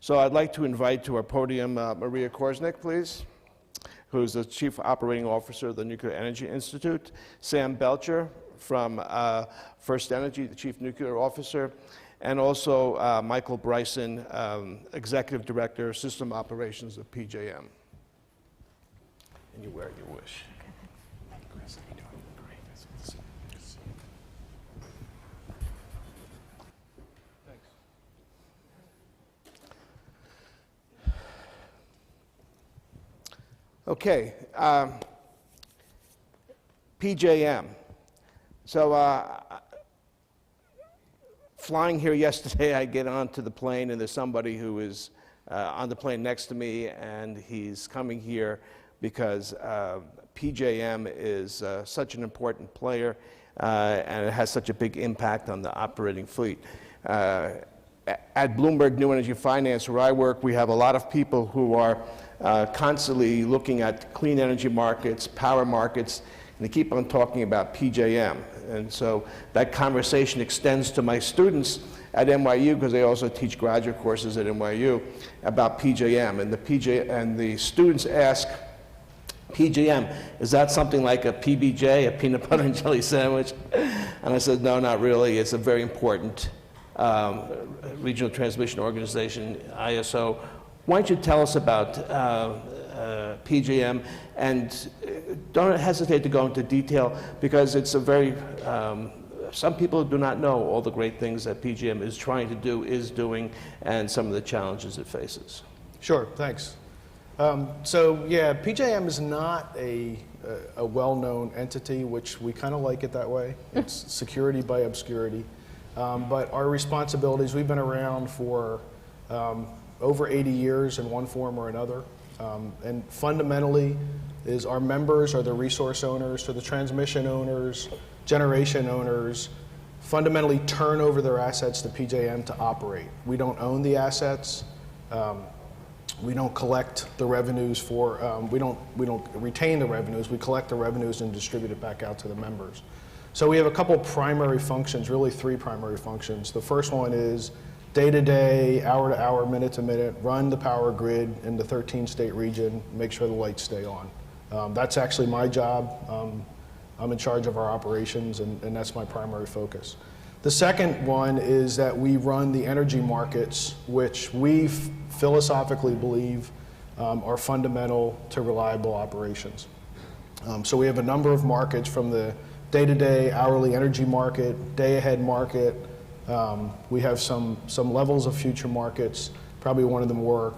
So I'd like to invite to our podium Maria Korsnick, please, who's the Chief Operating Officer of the Nuclear Energy Institute, Sam Belcher from First Energy, the Chief Nuclear Officer, and also Michael Bryson, Executive Director, System Operations of PJM. And you wear your wish. Chris, how you doing? Great. That's good to see you. Good to see you. Thanks. Okay. PJM. So flying here yesterday, I get onto the plane, and there's somebody who is on the plane next to me, and he's coming here because PJM is such an important player, and it has such a big impact on the operating fleet. At Bloomberg New Energy Finance, where I work, we have a lot of people who are constantly looking at clean energy markets, power markets, and they keep on talking about PJM. And so that conversation extends to my students at NYU, because they also teach graduate courses at NYU about PJM. And the students ask, PJM, is that something like a PBJ, a peanut butter and jelly sandwich? And I said, no, not really. It's a very important regional transmission organization, ISO. Why don't you tell us about PJM, and don't hesitate to go into detail, because it's a very, some people do not know all the great things that PJM is trying to do, is doing, and some of the challenges it faces. Sure, thanks. So yeah, PJM is not a well-known entity, which we kind of like it that way. It's security by obscurity. But our responsibilities, we've been around for over 80 years in one form or another. And fundamentally is our members are the resource owners, so the transmission owners, generation owners, fundamentally turn over their assets to PJM to operate. We don't own the assets. We don't collect the revenues for, we don't retain the revenues, we collect the revenues and distribute it back out to the members. So we have a couple primary functions, really three primary functions. The first one is day-to-day, hour-to-hour, minute-to-minute, run the power grid in the 13-state region, make sure the lights stay on. That's actually my job. I'm in charge of our operations, and that's my primary focus. The second one is that we run the energy markets, which we philosophically believe are fundamental to reliable operations. So we have a number of markets, from the day-to-day hourly energy market, day-ahead market. We have some levels of future markets. Probably one of the more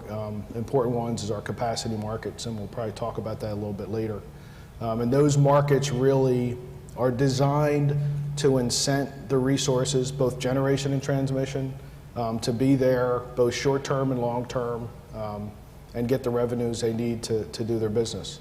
important ones is our capacity markets, and we'll probably talk about that a little bit later. And those markets really are designed to incent the resources, both generation and transmission, to be there both short-term and long-term, and get the revenues they need to do their business.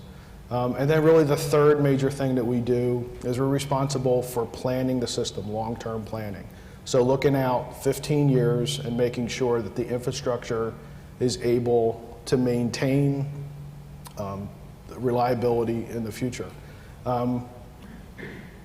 And then really the third major thing that we do is we're responsible for planning the system, long-term planning. So looking out 15 years and making sure that the infrastructure is able to maintain reliability in the future.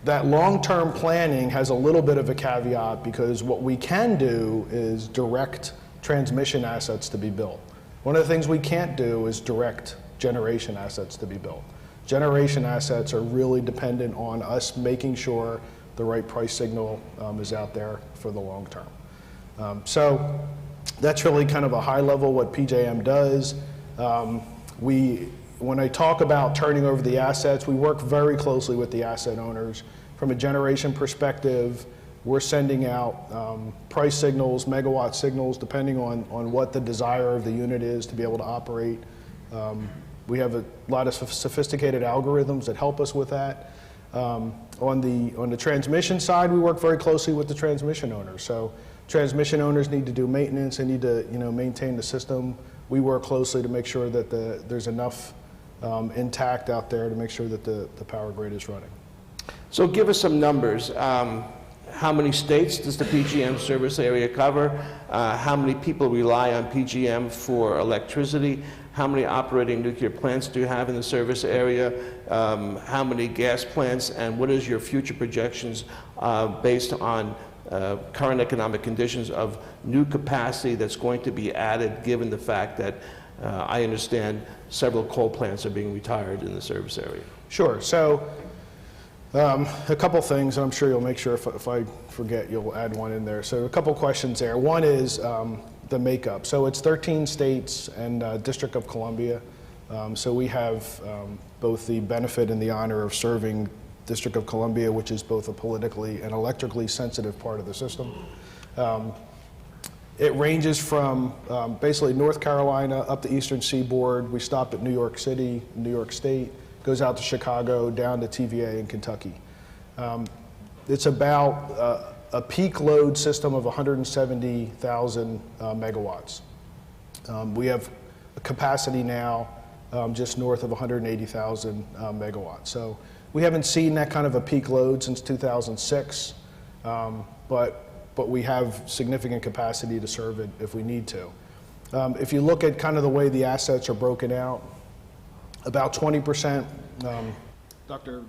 That long-term planning has a little bit of a caveat, because what we can do is direct transmission assets to be built. One of the things we can't do is direct generation assets to be built. Generation assets are really dependent on us making sure the right price signal is out there for the long term. So that's really kind of a high level what PJM does. When I talk about turning over the assets, we work very closely with the asset owners. From a generation perspective, we're sending out price signals, megawatt signals, depending on what the desire of the unit is to be able to operate. We have a lot of sophisticated algorithms that help us with that. On the transmission side, we work very closely with the transmission owners. So transmission owners need to do maintenance, they need to maintain the system. We work closely to make sure that there's enough intact out there to make sure that the power grid is running. So give us some numbers. How many states does the PJM service area cover? How many people rely on PJM for electricity? How many operating nuclear plants do you have in the service area? How many gas plants? And what is your future projections based on current economic conditions of new capacity that's going to be added, given the fact that I understand several coal plants are being retired in the service area? Sure. So a couple things, and I'm sure you'll make sure if I forget, you'll add one in there. So a couple questions there. One is the makeup. So it's 13 states and District of Columbia. So we have both the benefit and the honor of serving District of Columbia, which is both a politically and electrically sensitive part of the system. It ranges from basically North Carolina up the Eastern Seaboard. We stop at New York City, New York State, goes out to Chicago, down to TVA in Kentucky. It's about a peak load system of 170,000 megawatts. We have a capacity now just north of 180,000 megawatts. So we haven't seen that kind of a peak load since 2006, but we have significant capacity to serve it if we need to. If you look at kind of the way the assets are broken out, about 20%, Dr.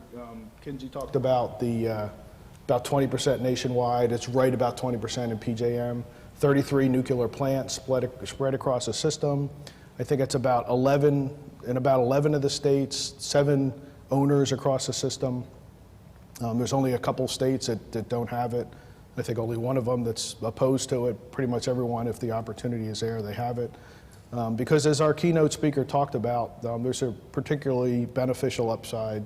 Kinsey talked about about 20% nationwide. It's right about 20% in PJM. 33 nuclear plants spread across the system. I think it's about 11 of the states, 7 owners across the system. There's only a couple states that don't have it. I think only one of them that's opposed to it. Pretty much everyone, if the opportunity is there, they have it. Because as our keynote speaker talked about, there's a particularly beneficial upside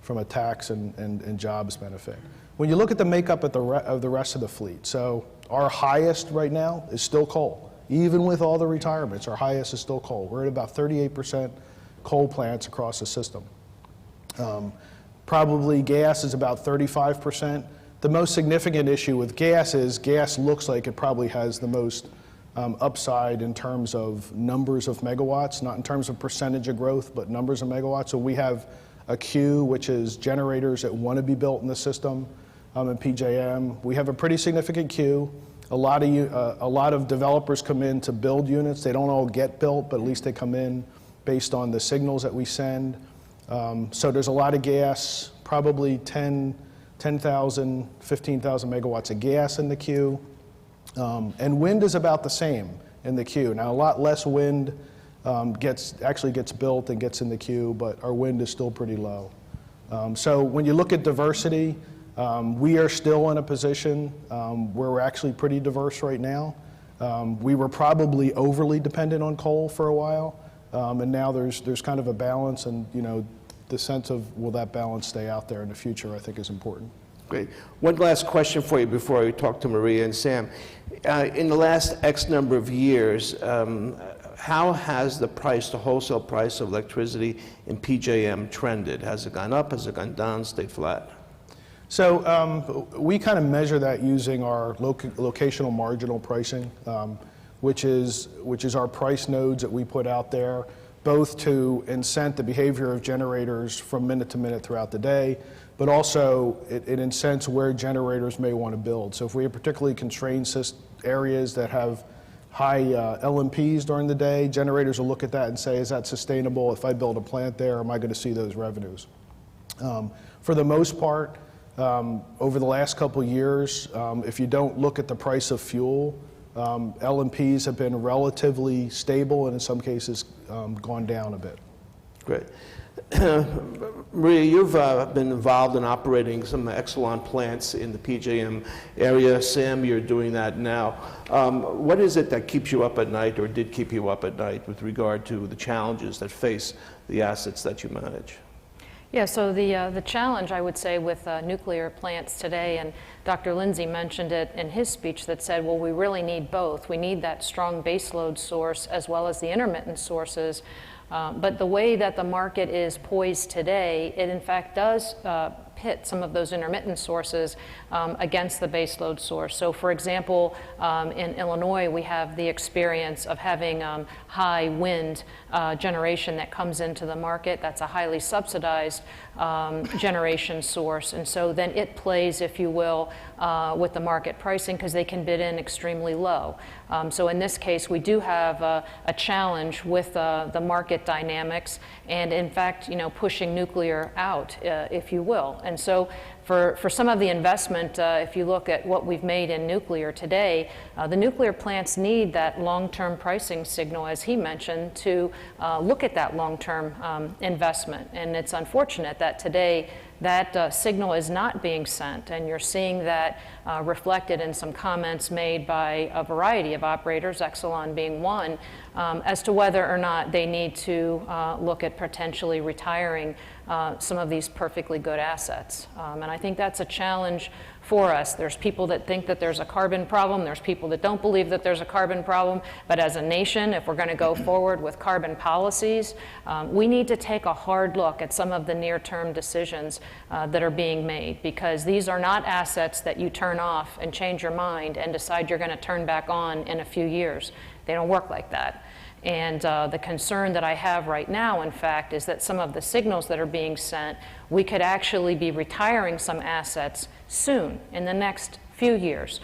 from a tax and jobs benefit. When you look at the makeup of the rest of the fleet, so our highest right now is still coal. Even with all the retirements, our highest is still coal. We're at about 38% coal plants across the system. Probably gas is about 35%. The most significant issue with gas is gas looks like it probably has the most upside in terms of numbers of megawatts, not in terms of percentage of growth, but numbers of megawatts. So we have a queue, which is generators that want to be built in the system in PJM. We have a pretty significant queue. A lot of developers come in to build units. They don't all get built, but at least they come in based on the signals that we send. So there's a lot of gas, probably 10,000, 15,000 megawatts of gas in the queue. And wind is about the same in the queue. Now, a lot less wind actually gets built and gets in the queue, but our wind is still pretty low. So when you look at diversity, we are still in a position where we're actually pretty diverse right now. We were probably overly dependent on coal for a while, and now there's kind of a balance, and the sense of will that balance stay out there in the future, I think, is important. Great. One last question for you before I talk to Maria and Sam. In the last X number of years, how has the wholesale price of electricity in PJM trended? Has it gone up? Has it gone down? Stayed flat? So we kind of measure that using our locational marginal pricing, which is our price nodes that we put out there, both to incent the behavior of generators from minute to minute throughout the day, but also it incents where generators may want to build. So if we have particularly constrained areas that have high LMPs during the day, generators will look at that and say, is that sustainable? If I build a plant there, am I going to see those revenues? For the most part, over the last couple of years, if you don't look at the price of fuel, LMPs have been relatively stable and in some cases gone down a bit. Great. Maria, you've been involved in operating some Exelon plants in the PJM area. Sam, you're doing that now. What is it that keeps you up at night, or did keep you up at night, with regard to the challenges that face the assets that you manage? Yeah, so the challenge, I would say, with nuclear plants today, and Dr. Lindsay mentioned it in his speech that said, well, we really need both. We need that strong baseload source as well as the intermittent sources. But the way that the market is poised today, it in fact does pit some of those intermittent sources against the baseload source. So for example, in Illinois, we have the experience of having high wind generation that comes into the market. That's a highly subsidized generation source. And so then it plays, if you will, with the market pricing because they can bid in extremely low. So in this case, we do have a challenge with the market dynamics and in fact, pushing nuclear out, if you will. And so for some of the investment, if you look at what we've made in nuclear today, the nuclear plants need that long-term pricing signal, as he mentioned, to look at that long-term investment. And it's unfortunate that today that signal is not being sent, and you're seeing that reflected in some comments made by a variety of operators, Exelon being one, as to whether or not they need to look at potentially retiring some of these perfectly good assets. And I think that's a challenge for us. There's people that think that there's a carbon problem. There's people that don't believe that there's a carbon problem. But as a nation, if we're going to go forward with carbon policies, we need to take a hard look at some of the near-term decisions that are being made, because these are not assets that you turn off and change your mind and decide you're going to turn back on in a few years. They don't work like that. And the concern that I have right now, in fact, is that some of the signals that are being sent, we could actually be retiring some assets soon, in the next few years.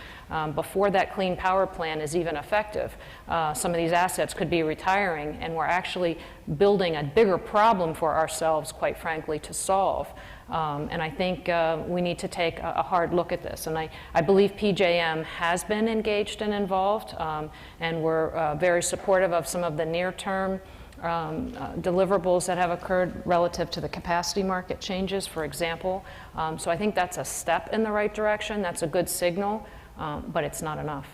Before that Clean Power Plan is even effective, some of these assets could be retiring, and we're actually building a bigger problem for ourselves, quite frankly, to solve. And I think we need to take a hard look at this. And I believe PJM has been engaged and involved, and we're very supportive of some of the near-term deliverables that have occurred relative to the capacity market changes, for example. So I think that's a step in the right direction. That's a good signal, but it's not enough.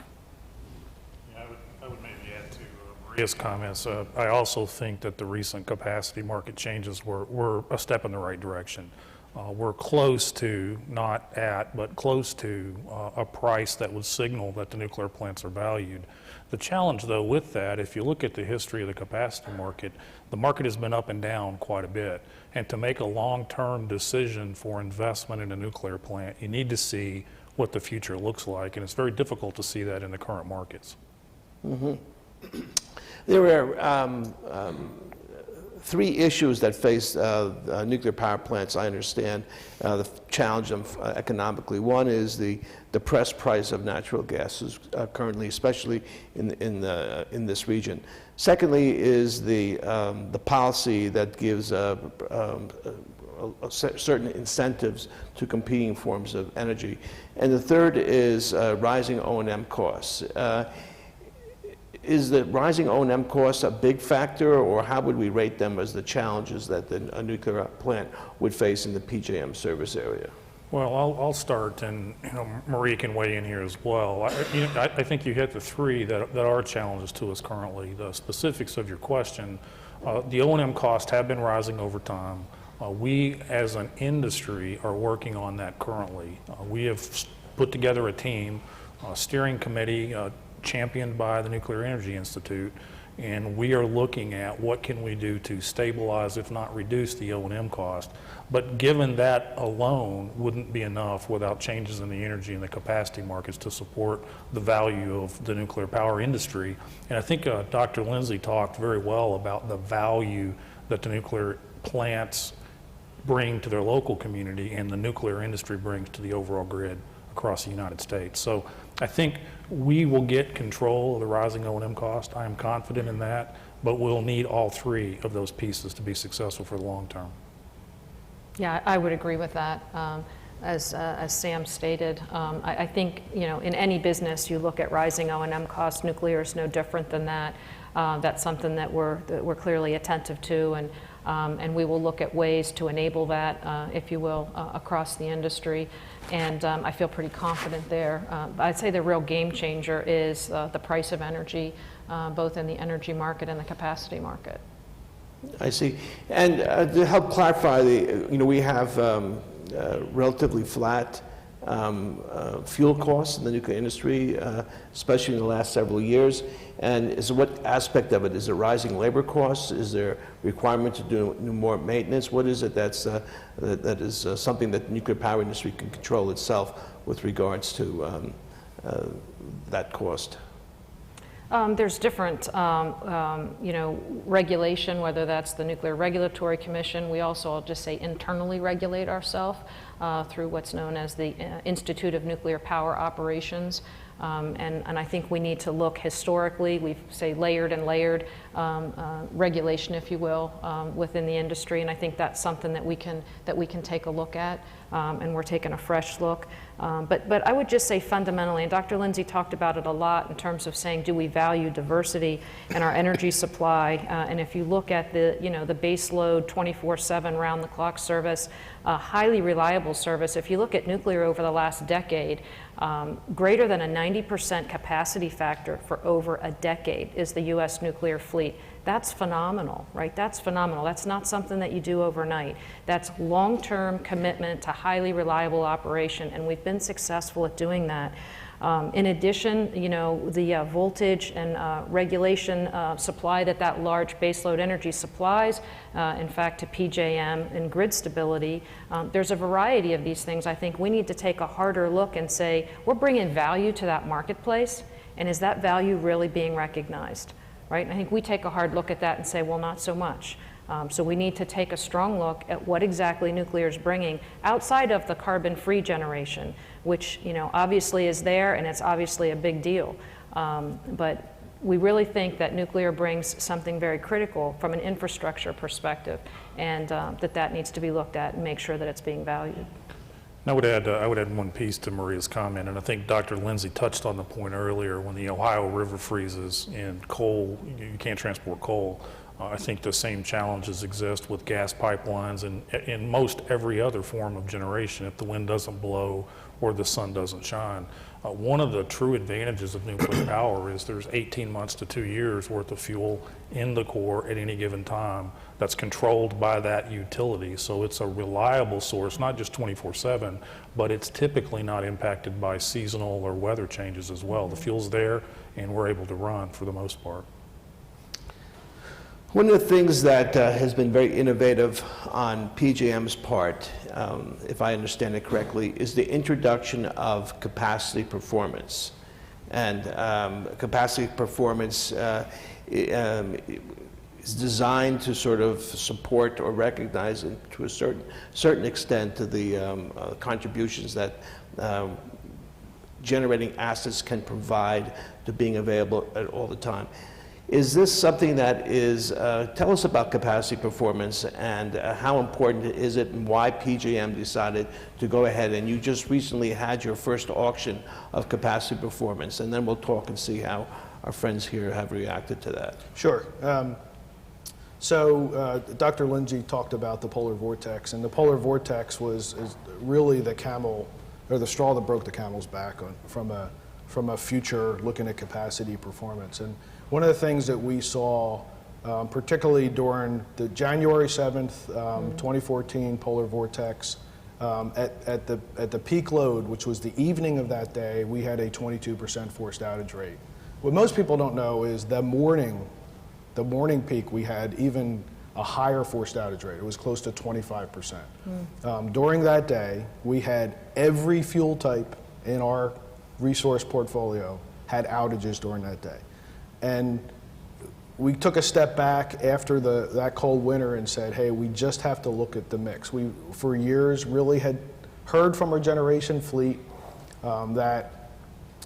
Yeah, I would maybe add to Maria's comments. I also think that the recent capacity market changes were a step in the right direction. We're close to, not at, but close to a price that would signal that the nuclear plants are valued. The challenge, though, with that, if you look at the history of the capacity market, the market has been up and down quite a bit. And to make a long-term decision for investment in a nuclear plant, you need to see what the future looks like, and it's very difficult to see that in the current markets. Mm-hmm. There are three issues that face nuclear power plants, I understand, challenge them economically. One is the depressed price of natural gas currently, especially in this region. Secondly is the policy that gives certain incentives to competing forms of energy. And the third is rising O&M costs. Is the rising O&M costs a big factor, or how would we rate them as the challenges that a nuclear plant would face in the PJM service area? Well, I'll start, and Maria can weigh in here as well. I think you hit the three that are challenges to us currently. The specifics of your question, the O&M costs have been rising over time. We, as an industry, are working on that currently. We have put together a team, a steering committee, championed by the Nuclear Energy Institute, and we are looking at what can we do to stabilize, if not reduce, the O&M cost. But given that alone wouldn't be enough without changes in the energy and the capacity markets to support the value of the nuclear power industry. And I think Dr. Lindsay talked very well about the value that the nuclear plants bring to their local community and the nuclear industry brings to the overall grid across the United States. So I think we will get control of the rising O&M cost. I am confident in that, but we'll need all three of those pieces to be successful for the long term. Yeah, I would agree with that. As Sam stated, I think in any business you look at rising O&M costs. Nuclear is no different than that. That's something that we're clearly attentive to, and we will look at ways to enable that, if you will, across the industry. And I feel pretty confident there. I'd say the real game changer is the price of energy, both in the energy market and the capacity market. I see. And to help clarify, we have relatively flat fuel costs in the nuclear industry, especially in the last several years. And what aspect of it? Is it rising labor costs? Is there requirement to do more maintenance? What is it that is something that the nuclear power industry can control itself with regards to that cost? There's different, regulation, whether that's the Nuclear Regulatory Commission. We also, I'll just say, internally regulate ourselves through what's known as the Institute of Nuclear Power Operations. And I think we need to look historically, we say layered and layered regulation, if you will, within the industry. And I think that's something that we can take a look at. and we're taking a fresh look. But I would just say fundamentally, and Dr. Lindsay talked about it a lot in terms of saying, do we value diversity in our energy supply? And if you look at the base load 24/7 round-the-clock service, highly reliable service, if you look at nuclear over the last decade, greater than a 90% capacity factor for over a decade is the U.S. nuclear fleet. That's phenomenal, right? That's phenomenal. That's not something that you do overnight. That's long-term commitment to highly reliable operation, and we've been successful at doing that. In addition, the voltage and regulation supply that large baseload energy supplies, in fact, to PJM and grid stability, there's a variety of these things. I think we need to take a harder look and say, we're bringing value to that marketplace, and is that value really being recognized? Right? And I think we take a hard look at that and say, well, not so much. So we need to take a strong look at what exactly nuclear is bringing outside of the carbon-free generation, which obviously is there, and it's obviously a big deal. But we really think that nuclear brings something very critical from an infrastructure perspective, and that needs to be looked at and make sure that it's being valued. I would add one piece to Maria's comment, and I think Dr. Lindsay touched on the point earlier. When the Ohio River freezes and coal, you can't transport coal. I think the same challenges exist with gas pipelines and in most every other form of generation if the wind doesn't blow or the sun doesn't shine. One of the true advantages of nuclear power is there's 18 months to 2 years worth of fuel in the core at any given time that's controlled by that utility. So it's a reliable source, not just 24/7, but it's typically not impacted by seasonal or weather changes as well. The fuel's there and we're able to run for the most part. One of the things that has been very innovative on PJM's part, if I understand it correctly, is the introduction of capacity performance. And capacity performance is designed to sort of support or recognize, to a certain extent, to the contributions that generating assets can provide to being available at all the time. Is this something that is, tell us about capacity performance and how important is it and why PJM decided to go ahead, and you just recently had your first auction of capacity performance, and then we'll talk and see how our friends here have reacted to that. Sure. So Dr. Lindsay talked about the Polar Vortex, and the Polar Vortex is really the camel, or the straw that broke the camel's back from a future looking at capacity performance. And one of the things that we saw, particularly during the January 7th, 2014 Polar Vortex, at the peak load, which was the evening of that day, we had a 22% forced outage rate. What most people don't know is the morning peak, we had even a higher forced outage rate. It was close to 25%. During that day, we had every fuel type in our resource portfolio had outages during that day. And we took a step back after that cold winter and said, hey, we just have to look at the mix. We, for years, really had heard from our generation fleet that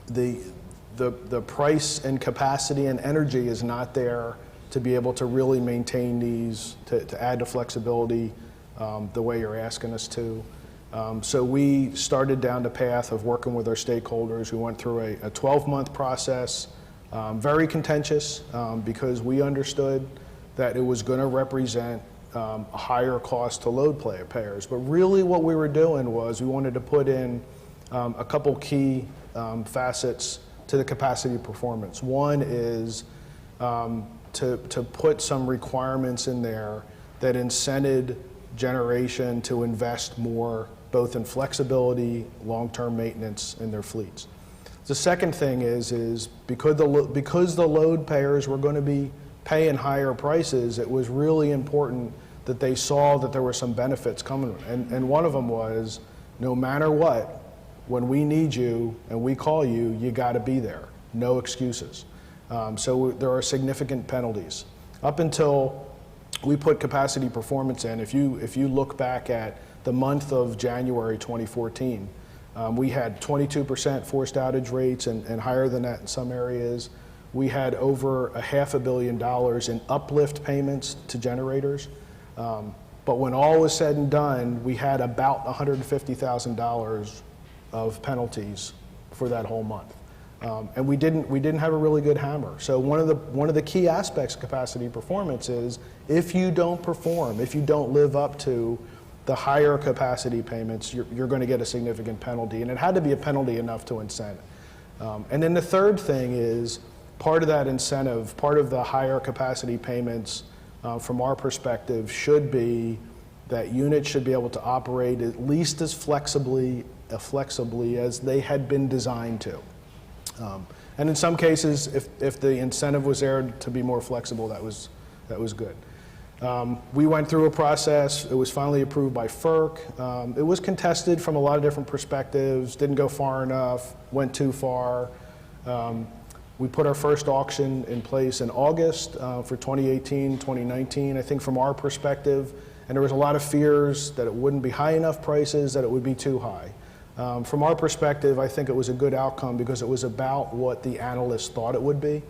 the price and capacity and energy is not there to be able to really maintain these, to add the flexibility the way you're asking us to. So we started down the path of working with our stakeholders. We went through a 12-month process, very contentious because we understood that it was going to represent a higher cost to load payers. But really what we were doing was we wanted to put in a couple key facets to the capacity performance. One is to put some requirements in there that incented generation to invest more, both in flexibility, long-term maintenance in their fleets. The second thing is because the load payers were going to be paying higher prices, it was really important that they saw that there were some benefits coming. And one of them was, no matter what, when we need you and we call you, you got to be there. No excuses. So there are significant penalties. Up until we put capacity performance in, if you look back at the month of January 2014, we had 22% forced outage rates and higher than that in some areas. We had over $500 million in uplift payments to generators. But when all was said and done, we had about $150,000 of penalties for that whole month. And we didn't have a really good hammer. So one of the key aspects of capacity performance is if you don't perform, if you don't live up to the higher capacity payments, you're going to get a significant penalty. And it had to be a penalty enough to incent it. And then the third thing is part of that incentive, part of the higher capacity payments from our perspective should be that units should be able to operate at least as flexibly as they had been designed to. And in some cases, if the incentive was there to be more flexible, that was good. We went through a process. It was finally approved by FERC. It was contested from a lot of different perspectives, didn't go far enough, went too far. We put our first auction in place in August for 2018, 2019. I think from our perspective, and there was a lot of fears that it wouldn't be high enough prices, that it would be too high. From our perspective, I think it was a good outcome because it was about what the analysts thought it would be.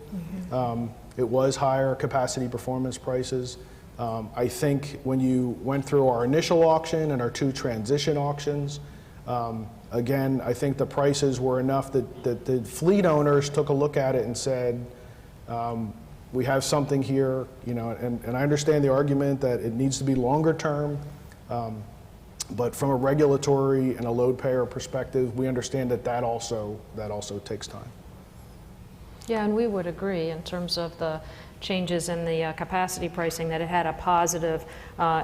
It was higher capacity performance prices. I think when you went through our initial auction and our 2 transition auctions, again, I think the prices were enough that the fleet owners took a look at it and said, we have something here, and I understand the argument that it needs to be longer term. But from a regulatory and a load payer perspective, we understand that also takes time. Yeah, and we would agree in terms of the changes in the capacity pricing that it had a positive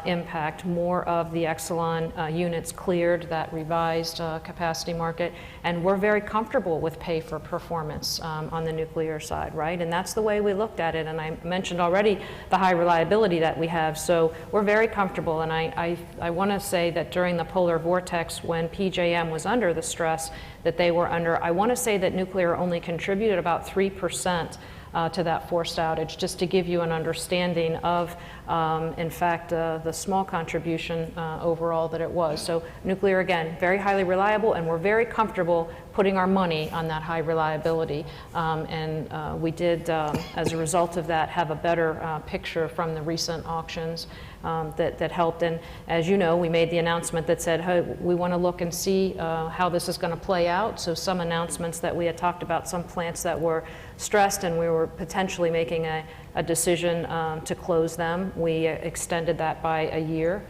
impact. More of the Exelon units cleared that revised capacity market, and we're very comfortable with pay for performance on the nuclear side, right? And that's the way we looked at it, and I mentioned already the high reliability that we have, so we're very comfortable. And I want to say that during the Polar Vortex, when PJM was under the stress that they were under, I want to say that nuclear only contributed about 3% to that forced outage, just to give you an understanding of, in fact, the small contribution overall that it was. So nuclear, again, very highly reliable, and we're very comfortable putting our money on that high reliability. And we did, as a result of that, have a better picture from the recent auctions that helped. And as you know, we made the announcement that said, hey, we want to look and see how this is going to play out. So some announcements that we had talked about, some plants that were stressed and we were potentially making a decision to close them. We extended that by a year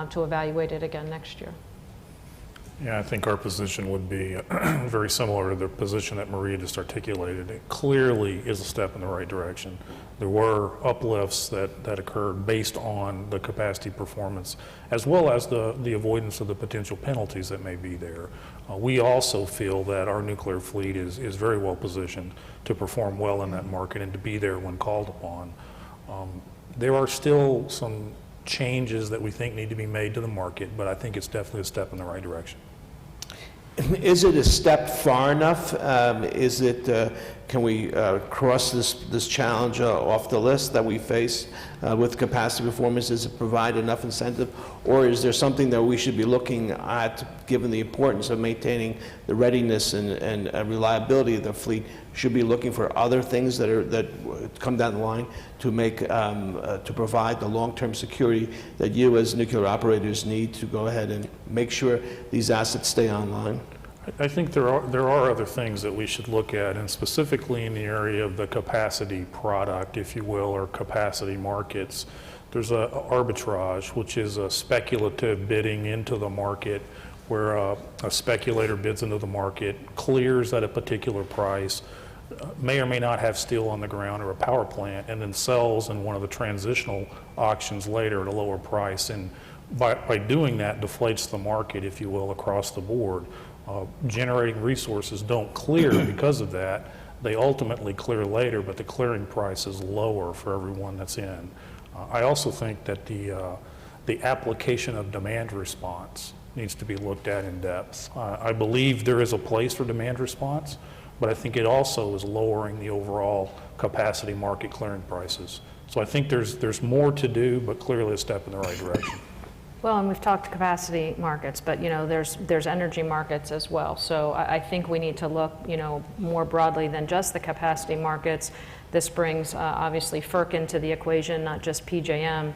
to evaluate it again next year. Yeah, I think our position would be very similar to the position that Maria just articulated. It clearly is a step in the right direction. There were uplifts that occurred based on the capacity performance, as well as the avoidance of the potential penalties that may be there. We also feel that our nuclear fleet is very well positioned to perform well in that market and to be there when called upon. There are still some changes that we think need to be made to the market, but I think it's definitely a step in the right direction. Is it a step far enough? Can we cross this challenge off the list that we face with capacity performance? Does it provide enough incentive? Or is there something that we should be looking at, given the importance of maintaining the readiness and reliability of the fleet? Should be looking for other things that come down the line to make to provide the long-term security that you as nuclear operators need to go ahead and make sure these assets stay online? I think there are other things that we should look at, and specifically in the area of the capacity product, if you will, or capacity markets. There's a arbitrage, which is a speculative bidding into the market, where a speculator bids into the market, clears at a particular price, may or may not have steel on the ground or a power plant, and then sells in one of the transitional auctions later at a lower price. And by doing that, deflates the market, if you will, across the board. Generating resources don't clear because of that. They ultimately clear later, but the clearing price is lower for everyone that's in. I also think that the application of demand response needs to be looked at in depth. I believe there is a place for demand response, but I think it also is lowering the overall capacity market clearing prices. So I think there's more to do, but clearly a step in the right direction. Well, and we've talked capacity markets, but there's energy markets as well. So I think we need to look more broadly than just the capacity markets This brings obviously FERC into the equation, not just PJM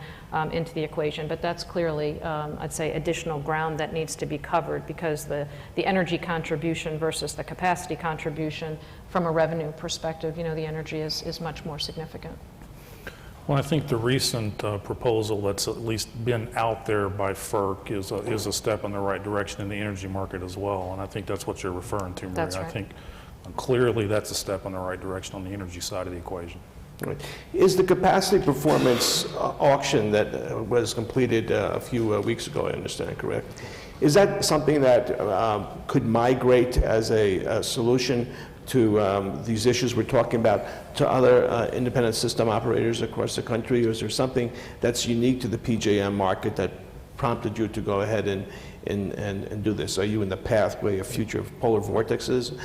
into the equation, but that's clearly, I'd say, additional ground that needs to be covered, because the energy contribution versus the capacity contribution from a revenue perspective, you know, the energy is much more significant. Well, I think the recent proposal that's at least been out there by FERC is a step in the right direction in the energy market as well, and I think that's what you're referring to, Maria. That's right. I think clearly that's a step in the right direction on the energy side of the equation. Right. Is the capacity performance auction that was completed a few weeks ago, I understand, correct? Is that something that could migrate as a solution to these issues we're talking about to other independent system operators across the country, or is there something that's unique to the PJM market that prompted you to go ahead and do this? Are you in the pathway of future polar vortexes?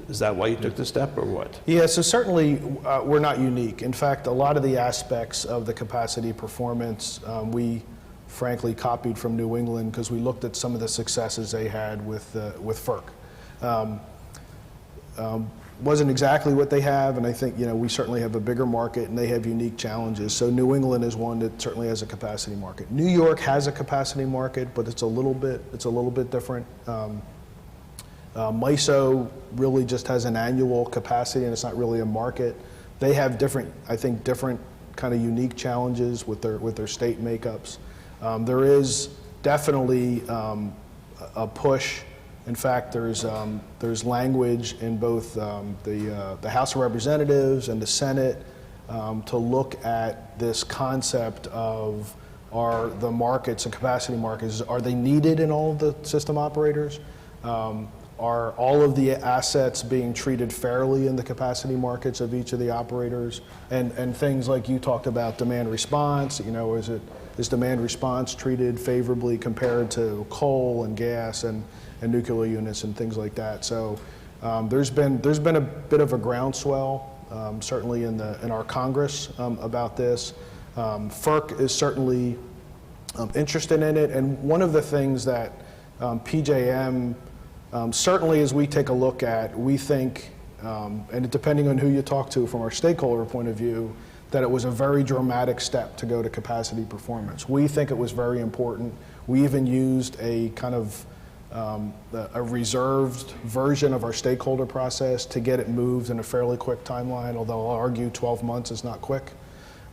Is that why you took the step, or what? Yeah, so certainly we're not unique. In fact, a lot of the aspects of the capacity performance we frankly copied from New England, because we looked at some of the successes they had with FERC. Wasn't exactly what they have, and I think, you know, we certainly have a bigger market and they have unique challenges. So New England is one that certainly has a capacity market. New York has a capacity market, but it's a little bit different. MISO really just has an annual capacity, and it's not really a market. They have different kind of unique challenges with their state makeups. There is definitely a push. In fact, there's language in both the House of Representatives and the Senate to look at this concept of, are the markets and capacity markets, are they needed in all of the system operators? Are all of the assets being treated fairly in the capacity markets of each of the operators? And things like you talked about, demand response, you know, is demand response treated favorably compared to coal and gas and nuclear units and things like that? So there's been a bit of a groundswell, certainly in our Congress about this. FERC is certainly interested in it, and one of the things that PJM, certainly as we take a look at, we think, and depending on who you talk to from our stakeholder point of view, that it was a very dramatic step to go to capacity performance. We think it was very important. We even used a kind of a reserved version of our stakeholder process to get it moved in a fairly quick timeline, although I'll argue 12 months is not quick.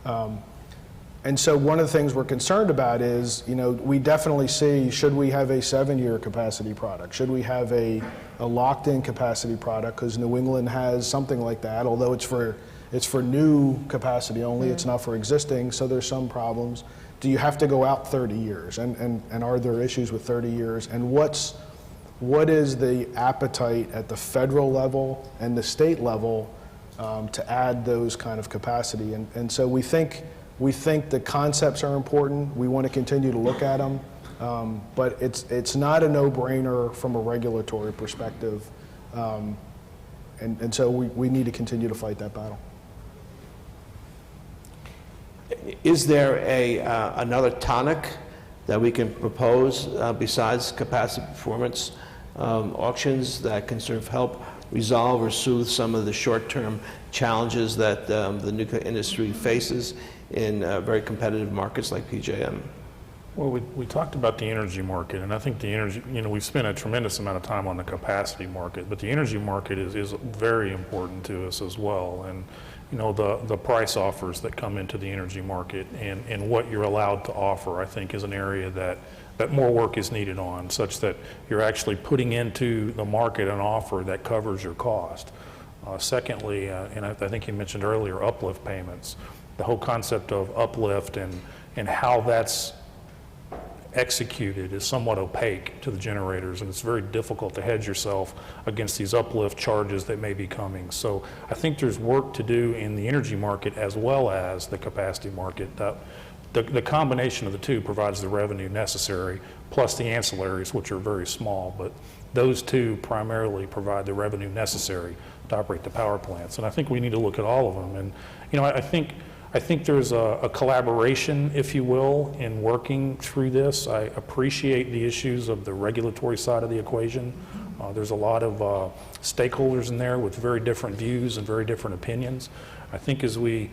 And so one of the things we're concerned about is, you know, we definitely see, should we have a 7-year capacity product? Should we have a locked-in capacity product? Because New England has something like that, although it's for new capacity only, it's not for existing, so there's some problems. Do you have to go out 30 years? And are there issues with 30 years? And what is the appetite at the federal level and the state level to add those kind of capacity? And so we think the concepts are important. We want to continue to look at them, but it's not a no-brainer from a regulatory perspective. And so we need to continue to fight that battle. Is there another tonic that we can propose besides capacity performance auctions that can sort of help resolve or soothe some of the short-term challenges that the nuclear industry faces in very competitive markets like PJM? Well, we talked about the energy market, and I think the energy, you know, we've spent a tremendous amount of time on the capacity market, but the energy market is very important to us as well. And you know, the price offers that come into the energy market and what you're allowed to offer, I think, is an area that more work is needed on, such that you're actually putting into the market an offer that covers your cost. Secondly, and I think you mentioned earlier, uplift payments. The whole concept of uplift and how that's executed is somewhat opaque to the generators, and it's very difficult to hedge yourself against these uplift charges that may be coming. So I think there's work to do in the energy market as well as the capacity market. The combination of the two provides the revenue necessary, plus the ancillaries, which are very small, but those two primarily provide the revenue necessary to operate the power plants. And I think we need to look at all of them. And you know, I think there's a collaboration, if you will, in working through this. I appreciate the issues of the regulatory side of the equation. There's a lot of stakeholders in there with very different views and very different opinions. I think as we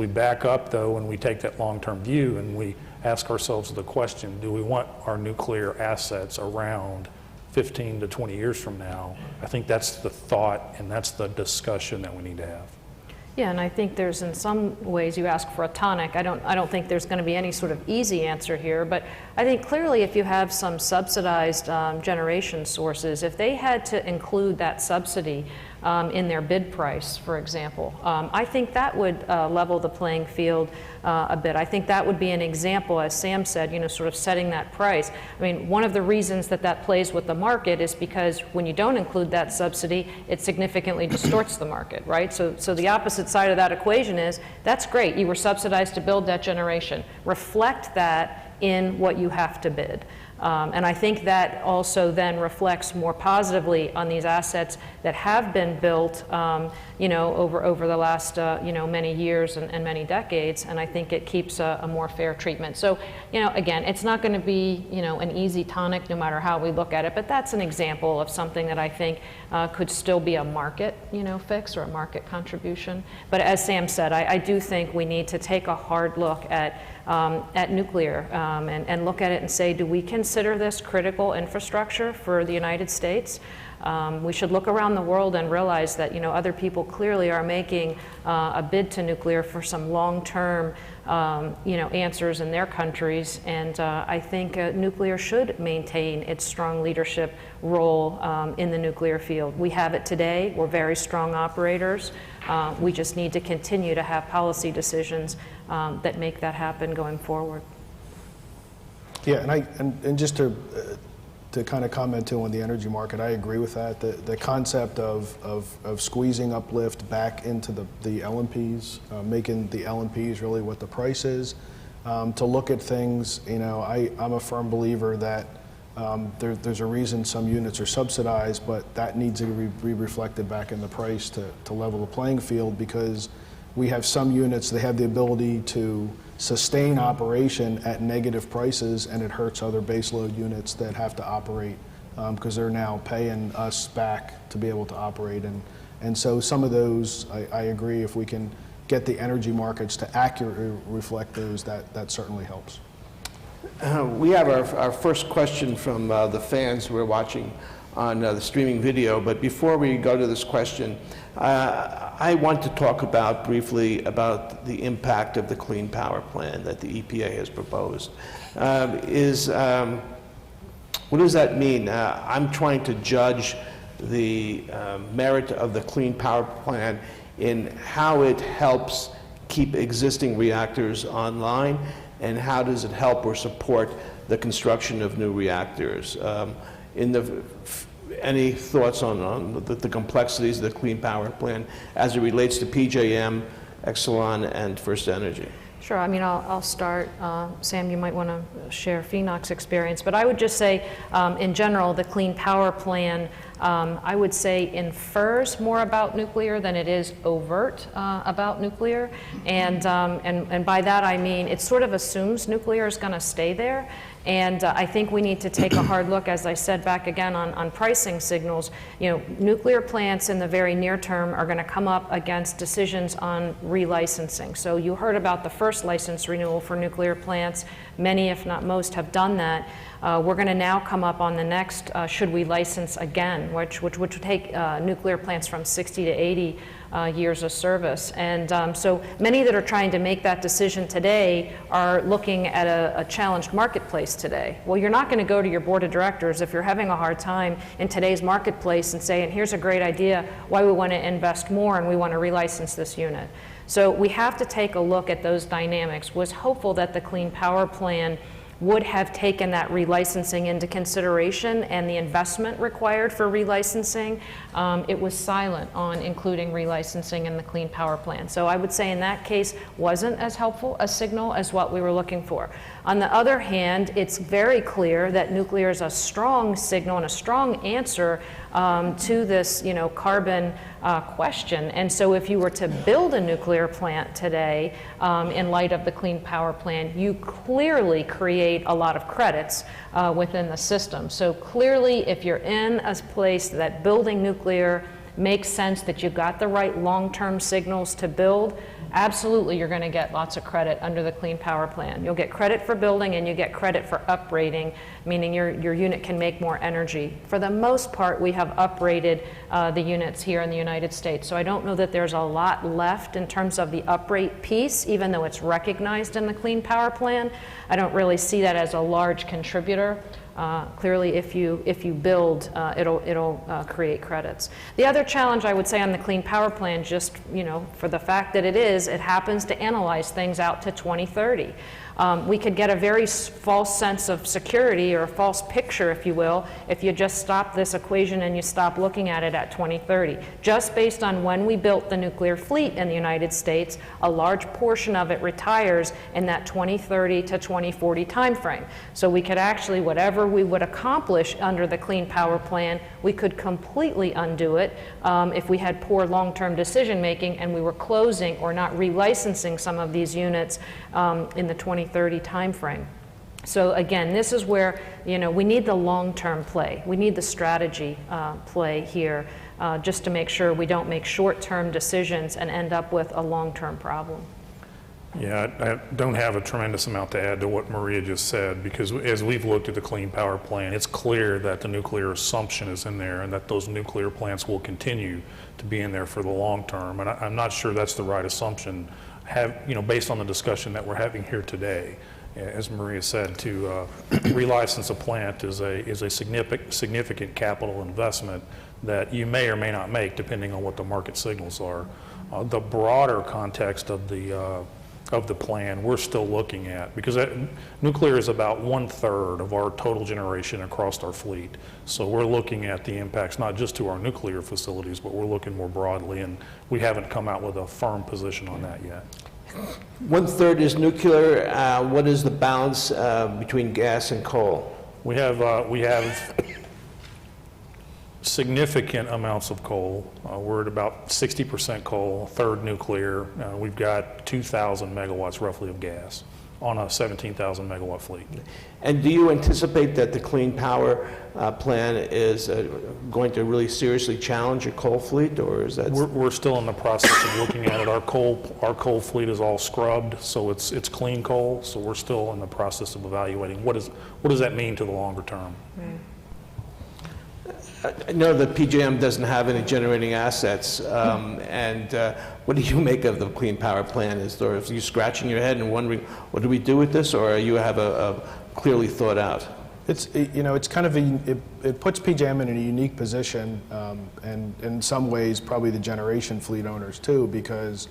back up, though, and we take that long-term view and we ask ourselves the question, do we want our nuclear assets around 15 to 20 years from now? I think that's the thought and that's the discussion that we need to have. Yeah, and I think there's, in some ways, you ask for a tonic. I don't think there's going to be any sort of easy answer here, but I think clearly if you have some subsidized generation sources, if they had to include that subsidy in their bid price, for example, I think that would level the playing field a bit. I think that would be an example, as Sam said, sort of setting that price. I mean, one of the reasons that that plays with the market is because when you don't include that subsidy, it significantly distorts the market, right? So the opposite side of that equation is, that's great, you were subsidized to build that generation. Reflect that in what you have to bid. And I think that also then reflects more positively on these assets that have been built, over the last, many years and many decades. And I think it keeps a more fair treatment. So, again, it's not going to be, an easy tonic no matter how we look at it. But that's an example of something that I think could still be a market, fix or a market contribution. But as Sam said, I do think we need to take a hard look at nuclear and look at it and say, do we consider this critical infrastructure for the United States? We should look around the world and realize that other people clearly are making a bid to nuclear for some long-term answers in their countries, and I think nuclear should maintain its strong leadership role in the nuclear field. We have it today. We're very strong operators. We just need to continue to have policy decisions that make that happen going forward. Yeah, and just to kind of comment too on the energy market, I agree with that. The concept of squeezing uplift back into the LMPs, making the LMPs really what the price is, to look at things, I'm a firm believer that there's a reason some units are subsidized, but that needs to be reflected back in the price to level the playing field, because we have some units, they have the ability to sustain operation at negative prices, and it hurts other baseload units that have to operate because they're now paying us back to be able to operate. And so some of those, I agree, if we can get the energy markets to accurately reflect those, that certainly helps. We have our first question from the fans who are watching on the streaming video, but before we go to this question, I want to talk briefly about the impact of the Clean Power Plan that the EPA has proposed. What does that mean? I'm trying to judge the merit of the Clean Power Plan in how it helps keep existing reactors online, and how does it help or support the construction of new reactors. Any thoughts on the complexities of the Clean Power Plan as it relates to PJM, Exelon, and First Energy? Sure. I mean, I'll start. Sam, you might want to share PHENOC's experience. But I would just say, in general, the Clean Power Plan, I would say, infers more about nuclear than it is overt about nuclear. And by that I mean it sort of assumes nuclear is going to stay there. And I think we need to take a hard look, as I said back again, on pricing signals. Nuclear plants in the very near term are going to come up against decisions on relicensing. So you heard about the first license renewal for nuclear plants. Many, if not most, have done that. We're going to now come up on the next, should we license again, which would take nuclear plants from 60 to 80 years of service. And so many that are trying to make that decision today are looking at a challenged marketplace today. Well, you're not going to go to your board of directors if you're having a hard time in today's marketplace and saying, here's a great idea, why we want to invest more and we want to relicense this unit. So we have to take a look at those dynamics. Was hopeful that the Clean Power Plan would have taken that relicensing into consideration and the investment required for relicensing. It was silent on including relicensing in the Clean Power Plan. So I would say in that case wasn't as helpful a signal as what we were looking for. On the other hand, it's very clear that nuclear is a strong signal and a strong answer to this, carbon question. And so if you were to build a nuclear plant today, in light of the Clean Power Plan, you clearly create a lot of credits within the system. So clearly, if you're in a place that building nuclear makes sense, that you've got the right long-term signals to build, absolutely you're going to get lots of credit under the Clean Power Plan. You'll get credit for building and you get credit for uprating, meaning your unit can make more energy. For the most part, we have uprated the units here in the United States. So I don't know that there's a lot left in terms of the uprate piece, even though it's recognized in the Clean Power Plan. I don't really see that as a large contributor. Clearly, if you build, it'll create credits. The other challenge I would say on the Clean Power Plan, just for the fact that it happens to analyze things out to 2030. We could get a very false sense of security, or a false picture, if you will, if you just stop this equation and you stop looking at it at 2030. Just based on when we built the nuclear fleet in the United States, a large portion of it retires in that 2030 to 2040 timeframe. So we could actually, whatever we would accomplish under the Clean Power Plan, we could completely undo it if we had poor long-term decision making and we were closing or not relicensing some of these units in the 2030 timeframe. So again, this is where we need the long-term play. We need the strategy play here, just to make sure we don't make short-term decisions and end up with a long-term problem. Yeah, I don't have a tremendous amount to add to what Maria just said, because as we've looked at the Clean Power Plan, it's clear that the nuclear assumption is in there and that those nuclear plants will continue to be in there for the long term. And I'm not sure that's the right assumption, based on the discussion that we're having here today. As Maria said, to relicense a plant is a significant capital investment that you may or may not make, depending on what the market signals are. The broader context of the plan we're still looking at, because nuclear is about 1/3 of our total generation across our fleet. So we're looking at the impacts not just to our nuclear facilities, but we're looking more broadly, and we haven't come out with a firm position on that yet. 1/3 is nuclear. What is the balance between gas and coal? We have significant amounts of coal. We're at about 60% coal, 1/3 nuclear. We've got 2,000 megawatts roughly of gas on a 17,000 megawatt fleet. And do you anticipate that the Clean Power Plan is going to really seriously challenge your coal fleet, or is that? We're still in the process of looking at it. Our coal fleet is all scrubbed, so it's clean coal. So we're still in the process of evaluating what does that mean to the longer term. I know that PJM doesn't have any generating assets, and what do you make of the Clean Power Plan? Are you scratching your head and wondering, what do we do with this, or you have a clearly thought out? It's kind of it puts PJM in a unique position, and in some ways probably the generation fleet owners too, because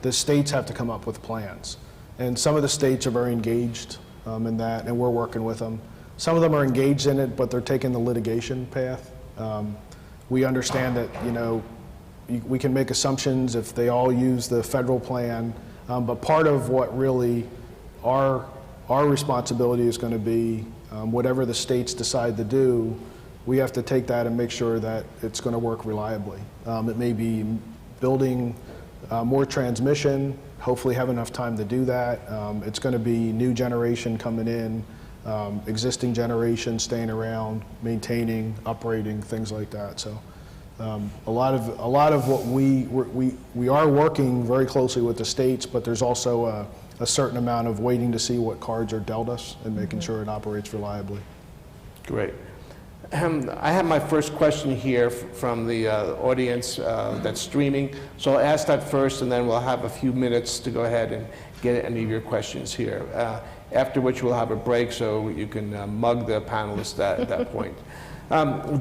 the states have to come up with plans, and some of the states are very engaged in that, and we're working with them. Some of them are engaged in it, but they're taking the litigation path. We understand that we can make assumptions if they all use the federal plan, but part of what really our responsibility is going to be, whatever the states decide to do, we have to take that and make sure that it's going to work reliably. It may be building more transmission, hopefully have enough time to do that. It's going to be new generation coming in, existing generation staying around, maintaining, uprating, things like that. So a lot of what we are working very closely with the states, but there's also a certain amount of waiting to see what cards are dealt us and making sure it operates reliably. Great. I have my first question here from the audience that's streaming. So I'll ask that first, and then we'll have a few minutes to go ahead and get any of your questions here. After which we'll have a break so you can mug the panelists at that point.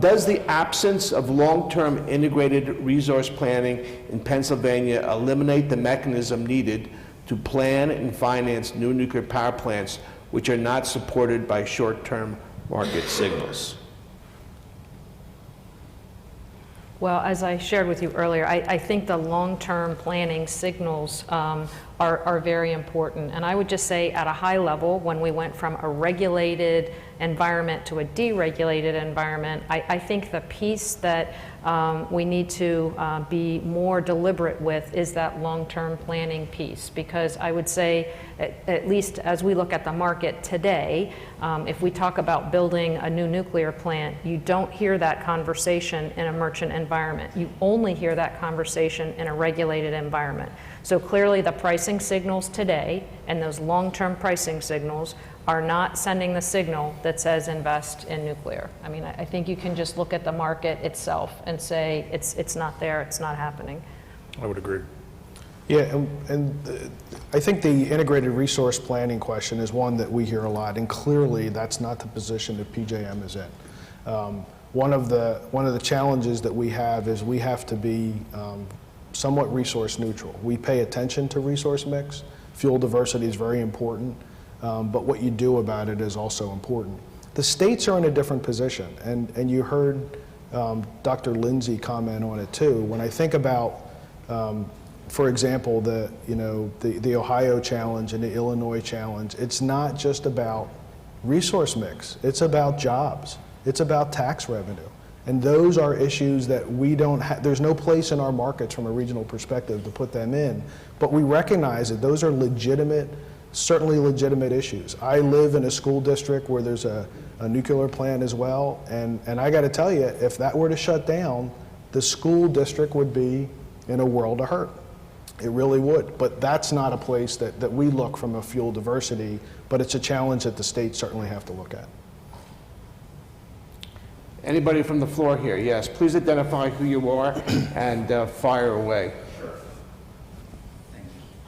Does the absence of long-term integrated resource planning in Pennsylvania eliminate the mechanism needed to plan and finance new nuclear power plants which are not supported by short-term market signals? Well, as I shared with you earlier, I think the long-term planning signals are are very important. And I would just say at a high level, when we went from a regulated environment to a deregulated environment, I think the piece that we need to be more deliberate with is that long-term planning piece. Because I would say, at least as we look at the market today, if we talk about building a new nuclear plant, you don't hear that conversation in a merchant environment. You only hear that conversation in a regulated environment. So clearly the pricing signals today and those long-term pricing signals are not sending the signal that says invest in nuclear. I mean, I think you can just look at the market itself and say it's not there, it's not happening. I would agree. Yeah, and I think the integrated resource planning question is one that we hear a lot, and clearly that's not the position that PJM is in. One of the challenges that we have is we have to be somewhat resource neutral. We pay attention to resource mix. Fuel diversity is very important, but what you do about it is also important. The states are in a different position, and you heard Dr. Lindsay comment on it too. When I think about, for example, the Ohio challenge and the Illinois challenge, it's not just about resource mix. It's about jobs. It's about tax revenue. And those are issues that we don't have, there's no place in our markets from a regional perspective to put them in. But we recognize that those are legitimate, certainly legitimate issues. I live in a school district where there's a nuclear plant as well. And I got to tell you, if that were to shut down, the school district would be in a world of hurt. It really would. But that's not a place that we look from a fuel diversity, but it's a challenge that the states certainly have to look at. Anybody from the floor here? Yes, please identify who you are and fire away.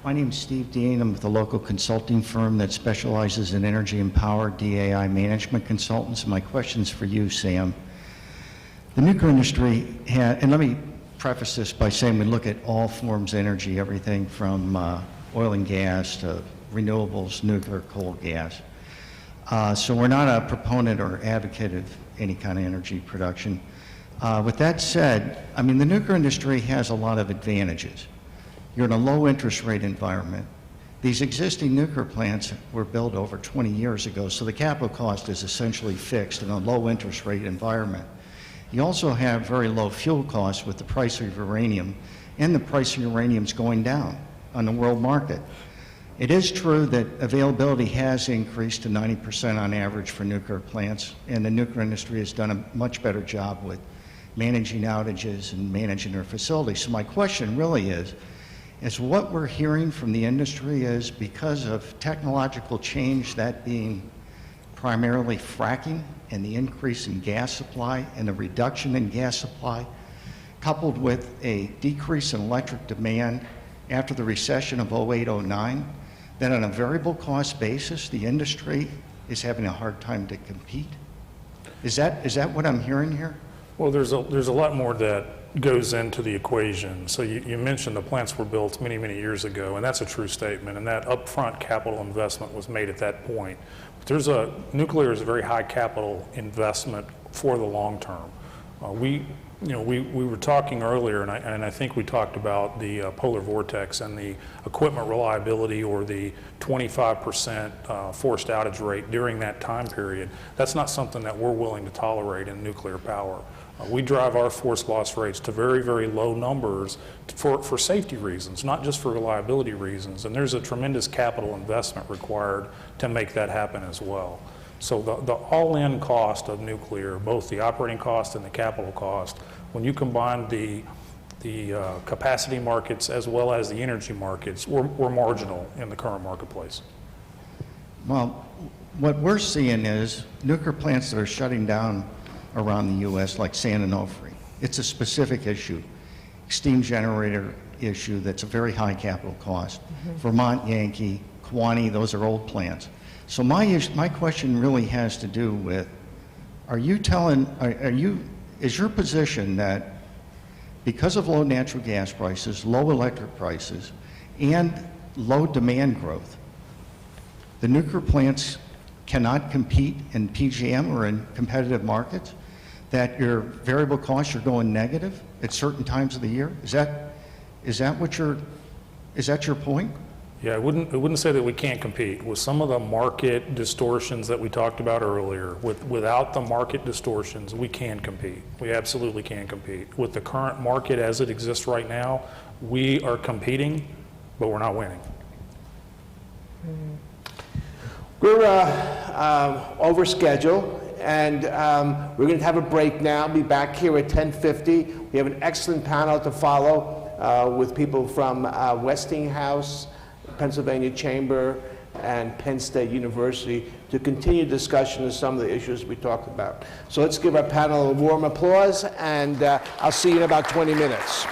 My name is Steve Dean. I'm with a local consulting firm that specializes in energy and power, DAI management consultants. My question's for you, Sam. The nuclear industry and let me preface this by saying we look at all forms of energy, everything from oil and gas to renewables, nuclear, coal, gas. So we're not a proponent or advocate of any kind of energy production. With that said, I mean, the nuclear industry has a lot of advantages. You're in a low interest rate environment. These existing nuclear plants were built over 20 years ago, so the capital cost is essentially fixed in a low interest rate environment. You also have very low fuel costs with the price of uranium, and the price of uranium is going down on the world market. It is true that availability has increased to 90% on average for nuclear plants, and the nuclear industry has done a much better job with managing outages and managing their facilities. So my question really is what we're hearing from the industry is because of technological change, that being primarily fracking and the increase in gas supply and the reduction in gas supply, coupled with a decrease in electric demand after the recession of 08-09, that on a variable cost basis, the industry is having a hard time to compete? Is that what I'm hearing here? Well, there's a lot more that goes into the equation. So you mentioned the plants were built many, many years ago, and that's a true statement, and that upfront capital investment was made at that point. But nuclear is a very high capital investment for the long term. We were talking earlier, and I think we talked about the Polar Vortex and the equipment reliability, or the 25% forced outage rate during that time period. That's not something that we're willing to tolerate in nuclear power. We drive our forced loss rates to very, very low numbers for safety reasons, not just for reliability reasons. And there's a tremendous capital investment required to make that happen as well. So the all-in cost of nuclear, both the operating cost and the capital cost, when you combine the capacity markets as well as the energy markets, we're marginal in the current marketplace. Well, what we're seeing is nuclear plants that are shutting down around the U.S., like San Onofre. It's a specific issue, steam generator issue that's a very high capital cost. Vermont, Yankee, Kewanee, those are old plants. So my question really has to do with, is your position that because of low natural gas prices, low electric prices, and low demand growth, the nuclear plants cannot compete in PJM or in competitive markets, that your variable costs are going negative at certain times of the year? Is that your point? Yeah, I wouldn't say that we can't compete. With some of the market distortions that we talked about earlier, without the market distortions, we can compete. We absolutely can compete. With the current market as it exists right now, we are competing, but we're not winning. We're over schedule, and we're going to have a break now. Be back here at 10:50. We have an excellent panel to follow with people from Westinghouse, Pennsylvania Chamber, and Penn State University to continue discussion of some of the issues we talked about. So let's give our panel a warm applause, and I'll see you in about 20 minutes.